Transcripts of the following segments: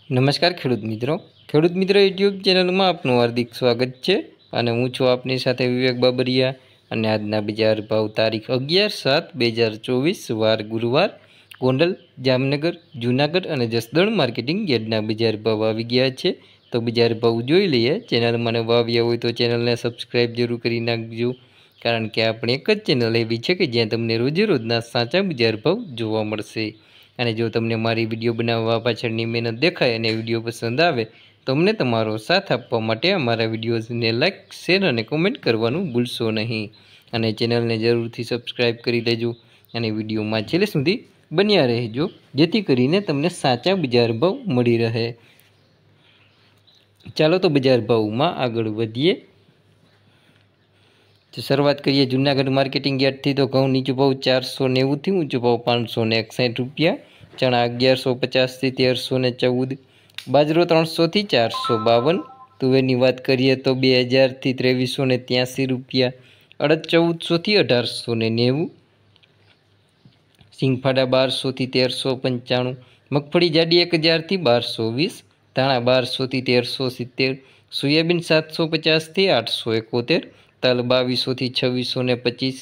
નમસ્કાર ખેડૂત મિત્રો યુટ્યુબ ચેનલમાં આપનું હાર્દિક સ્વાગત છે અને હું છું આપની સાથે વિવેક બાબરિયા અને આજના બજાર ભાવ તારીખ 11/7/2024 વાર ગુરુવાર ગોંડલ, જામનગર, જૂનાગઢ અને જસદણ માર્કેટિંગ યાર્ડના બજાર ભાવ આવી ગયા છે। તો બજાર ભાવ જોઈ લઈએ। ચેનલમાં નવા આવ્યા હોય તો ચેનલને સબસ્ક્રાઈબ જરૂર કરી નાખજો, કારણ કે આપણે એક જ ચેનલ એવી છે કે જ્યાં તમને રોજે રોજના સાચા બજાર ભાવ જોવા મળશે। અને જો તમને મારી વિડીયો બનાવવા પાછળની મહેનત દેખાય અને વિડીયો પસંદ આવે તો અમને તમારો સાથ આપવા માટે અમારા વિડીયોઝને લાઇક, શેર અને કોમેન્ટ કરવાનું ભૂલશો નહીં અને ચેનલને જરૂરથી સબસ્ક્રાઈબ કરી લેજો અને વિડીયોમાં છેલ્લે સુધી બન્યા રહેજો, જેથી કરીને તમને સાચા બજાર ભાવ મળી રહે। ચાલો તો બજાર ભાવમાં આગળ વધીએ। શરૂઆત કરીએ જૂનાગઢ માર્કેટિંગ યાર્ડથી। તો ઘઉં નીચો ભાવ 490 થી ઊંચો ભાવ 561 રૂપિયા, ચણા 1150 થી 1314, બાજરો 300 થી 452, તુવેરની વાત કરીએ તો 2000 થી 2383 રૂપિયા, અડદ 1400 થી 1890, સિંગફાડા 1200 થી 1395, મગફળી જાડી 1000 થી 1220, ધાણા 1200 થી 1370, સોયાબીન 750 થી 871, તલ 2200 થી 2625।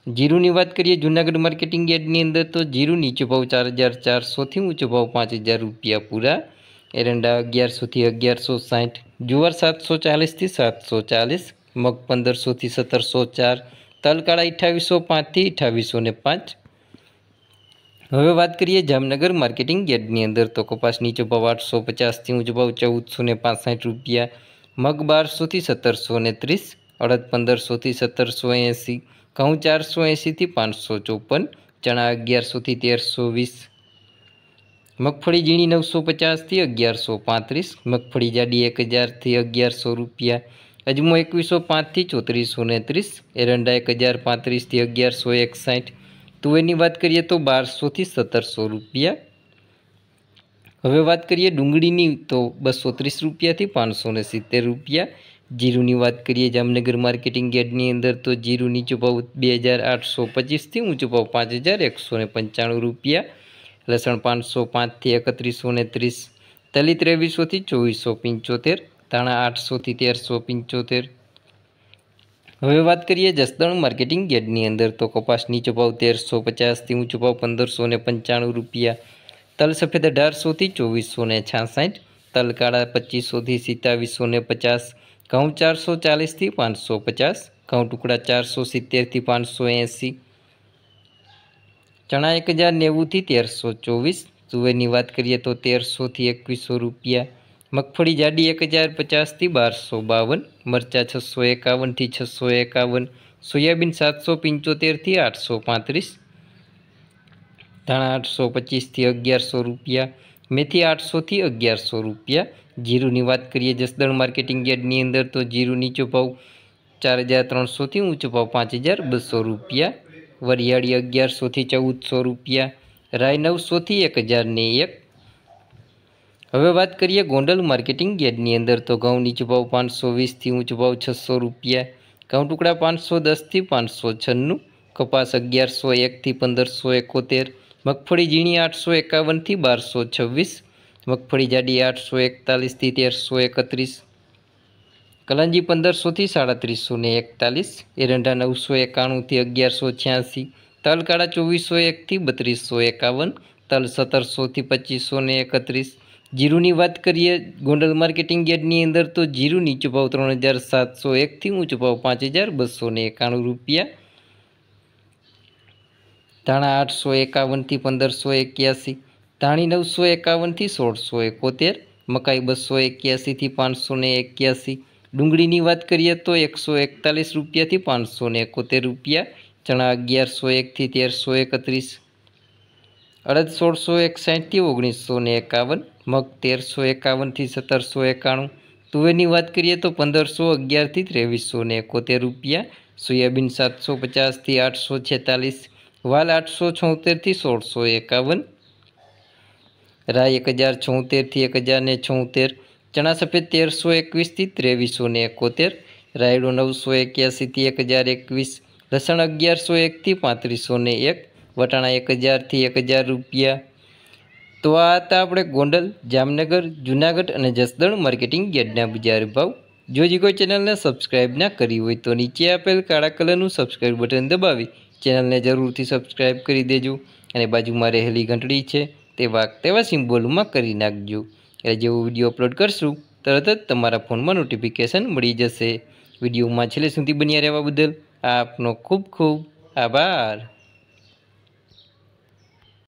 જીરુની વાત કરીએ જૂનાગઢ માર્કેટિંગ યાર્ડની અંદર તો જીરું નીચો ભાવ 4400 થી ઊંચો ભાવ 5000 રૂપિયા પૂરા, એરંડા 1100 થી 1160, જુવાર 740 થી 740, મગ 1500 થી 1704, તલ કાળા 2805 થી 2805। હવે વાત કરીએ જામનગર માર્કેટિંગ યાર્ડની અંદર તો કપાસ નીચો ભાવ 850 થી ઊંચો ભાવ 1465 રૂપિયા, મગ 1200 થી 1730, અડદ 1500 થી 1780, ઘઉં 480 થી 554, ચણા 1100 થી 1320, મગફળી ઝીણી 950 થી 1135, મગફળી જાડી 1000 થી 1100 રૂપિયા, અજમો 2105 થી 3430, એરંડા 1035 થી 1161, તુવેરની વાત કરીએ તો 1200 થી 1700 રૂપિયા। હવે વાત કરીએ ડુંગળીની તો 230 રૂપિયાથી 570 રૂપિયા। જીરુની વાત કરીએ જામનગર માર્કેટિંગ યાર્ડની અંદર તો જીરું નીચો ભાવ 2825 થી ઊંચો ભાવ 5195 રૂપિયા, લસણ 505 થી 3130, તલી 2300 થી 2475, ધાણા 800 થી 1375। હવે વાત કરીએ જસદણ માર્કેટિંગ યાર્ડની અંદર તો કપાસ નીચો ભાવ 1350 થી ઊંચો ભાવ 1595 રૂપિયા, તલ સફેદ 1800 થી 2466, તલ કાળા 2500 થી 2750, ઘઉં 440 થી 550, ઘઉં ટુકડા 470 થી 580, ચણા 1090 થી 1324, તુવેરની વાત કરીએ તો 1300 થી 2100 રૂપિયા, મગફળી જાડી 1050 થી 1252, મરચા 651 થી 651, સોયાબીન 775 થી 835, ધાણા 825 થી 1100 રૂપિયા, મેથી 800 થી 1100 રૂપિયા। જીરુની વાત કરીએ જસદણ માર્કેટિંગ યાર્ડની અંદર તો જીરું નીચો ભાવ 4300 થી ઊંચો ભાવ 5200 રૂપિયા, વરિયાળી 1100 થી 1400 રૂપિયા, રાઈ 900 થી 1001। હવે વાત કરીએ ગોંડલ માર્કેટિંગ યાર્ડની અંદર તો ઘઉં નીચો ભાવ 520 થી ઊંચો ભાવ 600 રૂપિયા, ઘઉં ટુકડા 510 થી 596, કપાસ 1101 થી 1571, મગફળી ઝીણી 851 થી 1226, મગફળી જાડી 841 થી 1331, કલાંજી 1500 થી 3741, એરંડા 991 થી 1186, તલ કાળા 2401 થી 3251, તલ 1700 થી 2531। જીરુની વાત કરીએ ગોંડલ માર્કેટિંગ યાર્ડની અંદર તો જીરું નીચો ભાવ 3701 થી ઊંચો ભાવ 5291 રૂપિયા, ધાણા 851 થી 1581, ધાણી 951 થી 1671, મકાઈ 281 થી 581। ડુંગળીની વાત કરીએ તો 141 રૂપિયાથી 571 રૂપિયા, ચણા 1101 થી 1331, અડદ 1661 થી 1951, મગ 1351 થી 1791, તુવેરની વાત કરીએ તો 1511 થી 2371 રૂપિયા, સોયાબીન 750 થી 846, વાલ 876 થી 1651, રાઈ 1076 થી 1076, ચણા સફેદ 1321 થી 2371, રાયડો 981 થી 1021, લસણ 1101 થી 3501, વટાણા 1000 થી 1000 રૂપિયા, તો આ હતા આપણે ગોંડલ, જામનગર, જૂનાગઢ અને જસદણ માર્કેટિંગ યાર્ડના બજાર ભાવ। જો હજી કોઈ ચેનલને સબસ્ક્રાઈબ ના કરી હોય તો નીચે આપેલ કાળા કલરનું સબસ્ક્રાઈબ બટન દબાવી ચેનલને જરૂરથી સબસ્ક્રાઈબ કરી દેજો અને બાજુમાં રહેલી ઘંટડી છે તે તેવા સિમ્બોલમાં કરી નાખજો, એટલે જેવો વિડીયો અપલોડ કરશું તરત જ તમારા ફોનમાં નોટિફિકેશન મળી જશે। વિડીયોમાં છેલ્લે સુધી બન્યા રહેવા બદલ આપનો ખૂબ ખૂબ આભાર।